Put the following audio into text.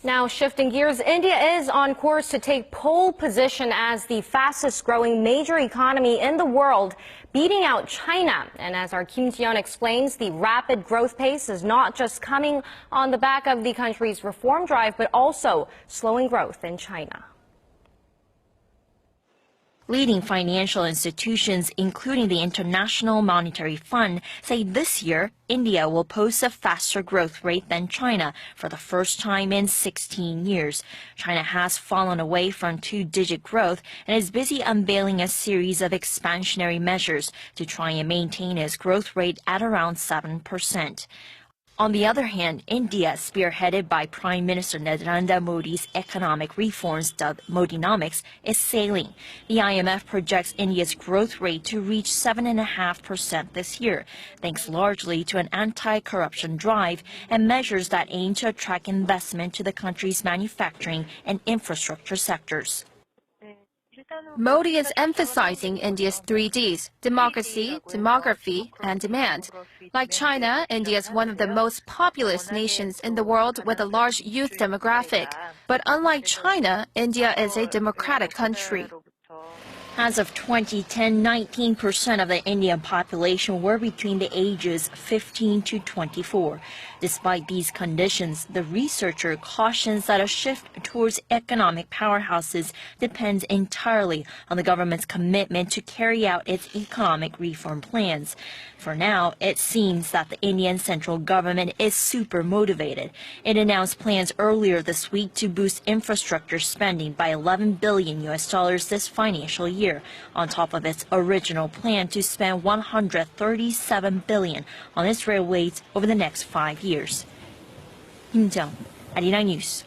Now, shifting gears, India is on course to take pole position as the fastest growing major economy in the world, beating out China. And as our Kim Ji-yeon explains, the rapid growth pace is not just coming on the back of the country's reform drive, but also slowing growth in China. Leading financial institutions, including the International Monetary Fund, say this year India will post a faster growth rate than China for the first time in 16 years. China has fallen away from two-digit growth and is busy unveiling a series of expansionary measures to try and maintain its growth rate at around 7%. On the other hand, India, spearheaded by Prime Minister Narendra Modi's economic reforms dubbed Modinomics, is sailing. The IMF projects India's growth rate to reach 7.5% this year, thanks largely to an anti-corruption drive and measures that aim to attract investment to the country's manufacturing and infrastructure sectors. Modi is emphasizing India's 3Ds, democracy, demography, and demand. Like China, India is one of the most populous nations in the world with a large youth demographic. But unlike China, India is a democratic country. As of 2010, 19% of the Indian population were between the ages 15 to 24. Despite these conditions, the researcher cautions that a shift towards economic powerhouses depends entirely on the government's commitment to carry out its economic reform plans. For now, it seems that the Indian central government is super motivated. It announced plans earlier this week to boost infrastructure spending by $11 billion this financial year, on top of its original plan to spend $137 billion on its railways over the next 5 years. Kim Ji-yeon, Arirang News.